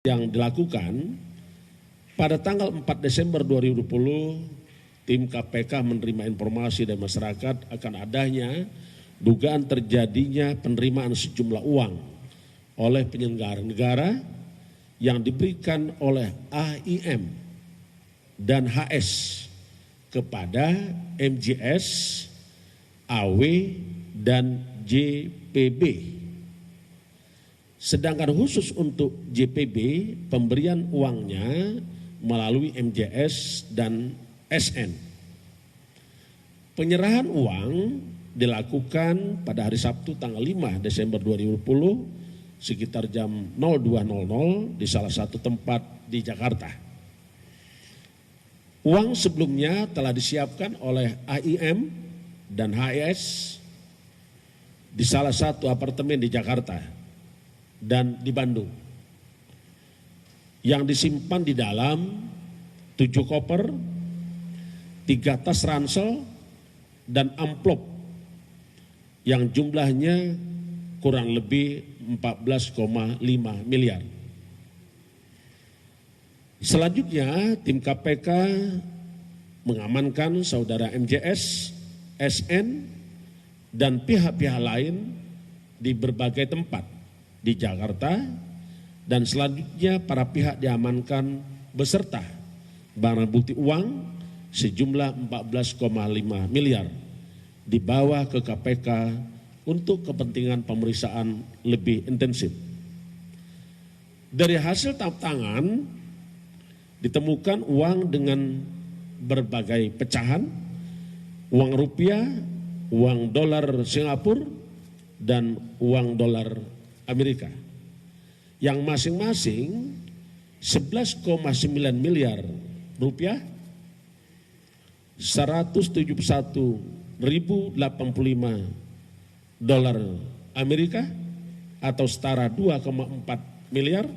yang dilakukan pada tanggal 4 Desember 2020, tim KPK menerima informasi dari masyarakat akan adanya dugaan terjadinya penerimaan sejumlah uang oleh penyelenggara negara yang diberikan oleh AIM dan HS kepada MJS, AW, dan JPB. Sedangkan khusus untuk JPB, pemberian uangnya melalui MJS dan SN. Penyerahan uang dilakukan pada hari Sabtu tanggal 5 Desember 2020 sekitar jam 02.00 di salah satu tempat di Jakarta. Uang sebelumnya telah disiapkan oleh AIM dan HS di salah satu apartemen di Jakarta dan di Bandung, yang disimpan di dalam 7 koper, 3 tas ransel, dan amplop yang jumlahnya kurang lebih 14,5 miliar. Selanjutnya, tim KPK mengamankan saudara MJS, SN, dan pihak-pihak lain di berbagai tempat di Jakarta, dan selanjutnya para pihak diamankan beserta barang bukti uang sejumlah 14,5 miliar dibawa ke KPK untuk kepentingan pemeriksaan lebih intensif. Dari hasil tangkap tangan ditemukan uang dengan berbagai pecahan, uang rupiah, uang dolar Singapura, dan uang dolar Amerika, yang masing-masing 11,9 miliar rupiah, 171.085 dolar Amerika atau setara 2,4 miliar,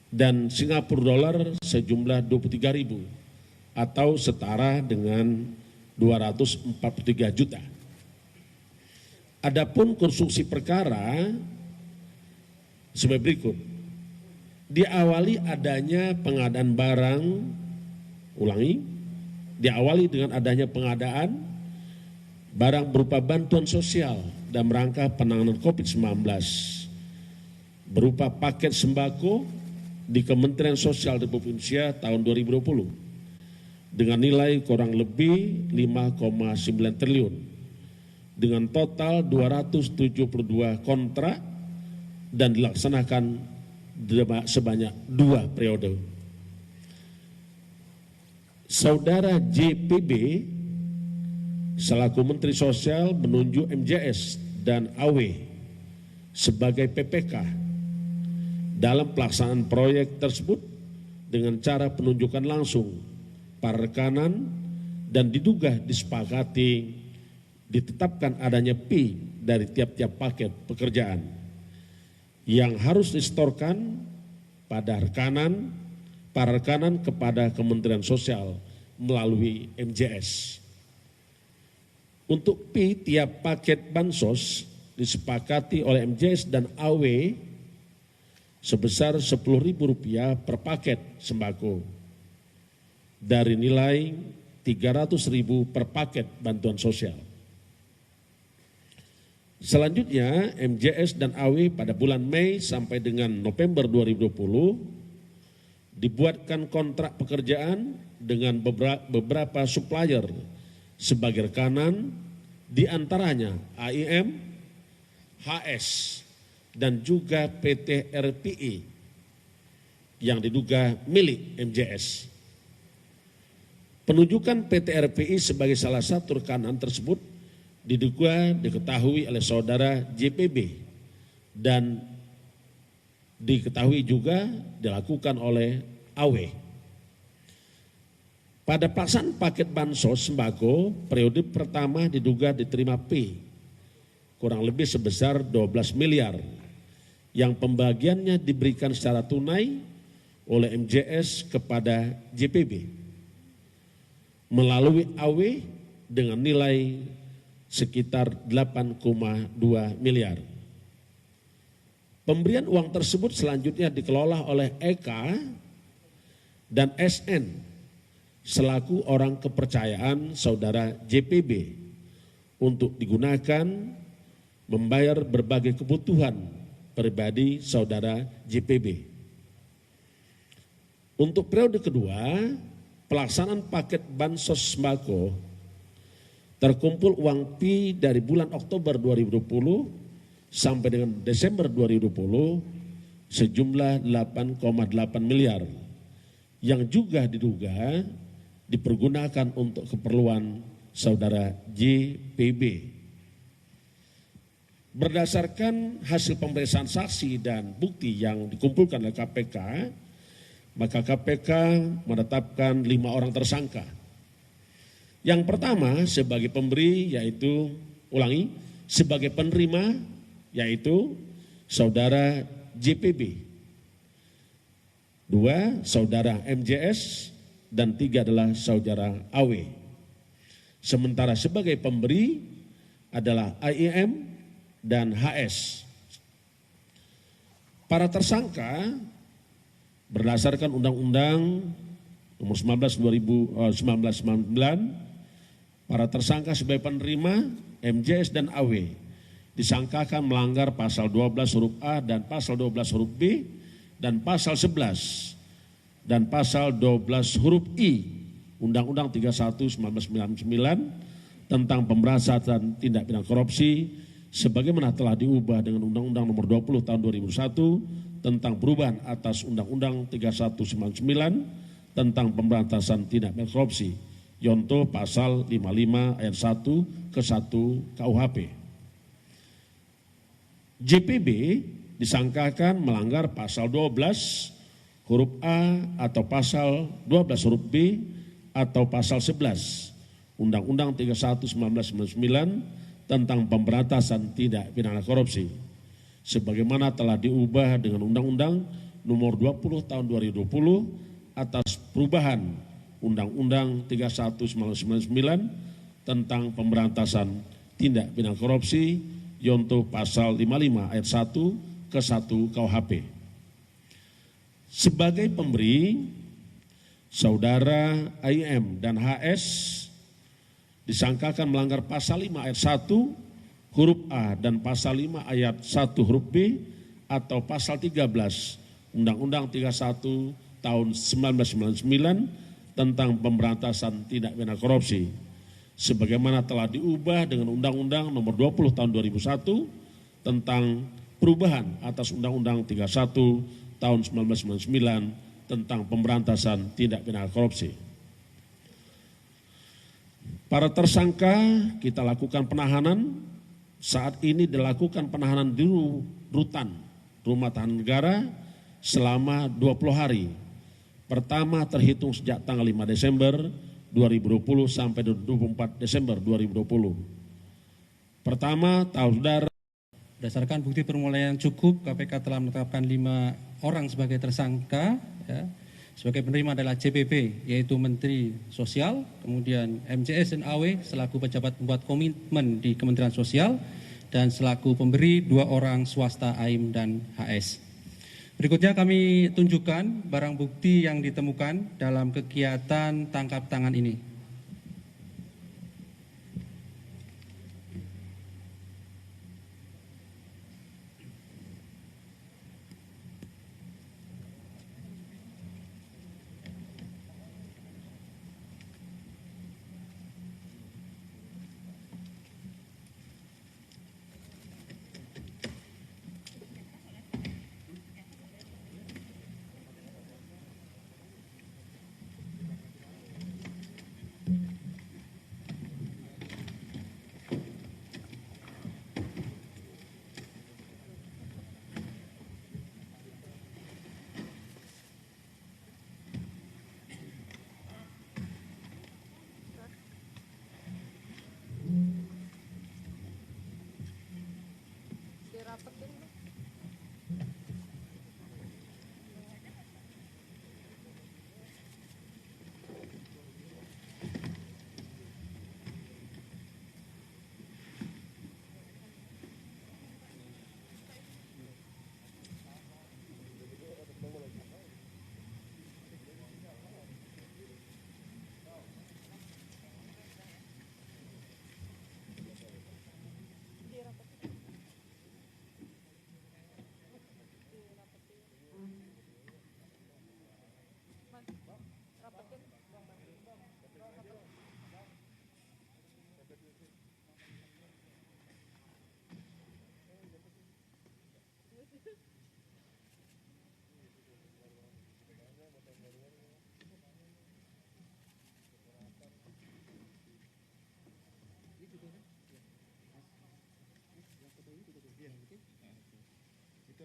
dan Singapura dolar sejumlah 23.000 atau setara dengan 243 juta. Adapun konstruksi perkara sebagai berikut. Diawali adanya pengadaan barang, diawali dengan adanya pengadaan barang berupa bantuan sosial dalam rangka penanganan COVID-19 berupa paket sembako di Kementerian Sosial Republik Indonesia tahun 2020 dengan nilai kurang lebih 5,9 triliun dengan total 272 kontrak dan dilaksanakan sebanyak 2 periode. Saudara JPB selaku Menteri Sosial menunjuk MJS dan AW sebagai PPK dalam pelaksanaan proyek tersebut dengan cara penunjukan langsung para rekanan, dan diduga disepakati ditetapkan adanya fee dari tiap-tiap paket pekerjaan yang harus disetorkan pada para rekanan kepada Kementerian Sosial melalui MJS. Untuk fee tiap paket bansos disepakati oleh MJS dan AW sebesar Rp10.000 per paket sembako dari nilai Rp300.000 per paket bantuan sosial. Selanjutnya, MJS dan AW pada bulan Mei sampai dengan November 2020 dibuatkan kontrak pekerjaan dengan beberapa supplier sebagai rekanan, diantaranya AIM, HS, dan juga PT RPI yang diduga milik MJS. Penunjukan PT RPI sebagai salah satu rekanan tersebut diduga diketahui oleh saudara JPB dan diketahui juga dilakukan oleh AW. Pada pelaksanaan paket bansos sembako periode pertama diduga diterima P kurang lebih sebesar 12 miliar yang pembagiannya diberikan secara tunai oleh MJS kepada JPB melalui AW dengan nilai sekitar 8,2 miliar. Pemberian uang tersebut selanjutnya dikelola oleh Eka dan SN selaku orang kepercayaan saudara JPB untuk digunakan membayar berbagai kebutuhan pribadi saudara JPB. Untuk periode kedua, pelaksanaan paket bansos sembako terkumpul uang Pi dari bulan Oktober 2020 sampai dengan Desember 2020 sejumlah 8,8 miliar yang juga diduga dipergunakan untuk keperluan saudara JPB. Berdasarkan hasil pemeriksaan saksi dan bukti yang dikumpulkan oleh KPK, maka KPK menetapkan 5 orang tersangka. Yang pertama sebagai pemberi sebagai penerima yaitu saudara JPB. 2 saudara MJS dan 3 adalah saudara AW. Sementara sebagai pemberi adalah AIM dan HS. Para tersangka berdasarkan Undang-Undang Nomor 19/1999, para tersangka sebagai penerima MJS dan AW disangkakan melanggar pasal 12 huruf A dan pasal 12 huruf B dan pasal 11 dan pasal 12 huruf I Undang-Undang 31/1999 tentang pemberantasan tindak pidana korupsi sebagaimana telah diubah dengan Undang-Undang Nomor 20 Tahun 2001 tentang perubahan atas Undang-Undang 31/1999 tentang pemberantasan tindak pidana korupsi, yonto pasal 55 ayat 1 ke 1 KUHP. JPB disangkakan melanggar pasal 12 huruf A atau pasal 12 huruf B atau pasal 11 Undang-Undang 31/1999 tentang pemberantasan tindak pidana korupsi sebagaimana telah diubah dengan Undang-Undang Nomor 20 Tahun 2020 atas perubahan Undang-Undang 31/1999 tentang pemberantasan tindak pidana korupsi yonto pasal 55 ayat 1 ke 1 KUHP. Sebagai pemberi, saudara AIM dan HS disangkakan melanggar pasal 5 ayat 1 huruf A dan pasal 5 ayat 1 huruf B atau pasal 13 Undang-Undang 31 tahun 1999 tentang pemberantasan tindak pidana korupsi sebagaimana telah diubah dengan Undang-Undang Nomor 20 Tahun 2001 tentang perubahan atas Undang-Undang 31 Tahun 1999 tentang pemberantasan tindak pidana korupsi. Para tersangka kita lakukan penahanan, saat ini dilakukan penahanan di rutan Rumah Tahanan Negara selama 20 hari. Pertama terhitung sejak tanggal 5 Desember 2020 sampai 24 Desember 2020. Pertama, saudara. Berdasarkan bukti permulaan yang cukup, KPK telah menetapkan 5 orang sebagai tersangka. Ya. Sebagai penerima adalah JPP, yaitu Menteri Sosial, kemudian MJS dan AW selaku pejabat pembuat komitmen di Kementerian Sosial, dan selaku pemberi 2 orang swasta AIM dan HS. Berikutnya kami tunjukkan barang bukti yang ditemukan dalam kegiatan tangkap tangan ini.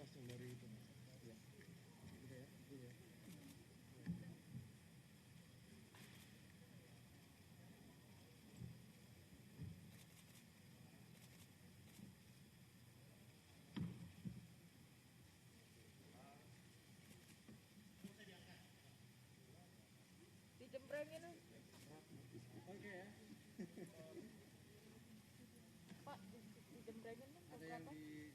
langsung dari itu. Ya. Udah ya, itu ya. Dijembrengin. Oke ya. Pak, dijembrengin Ada yang di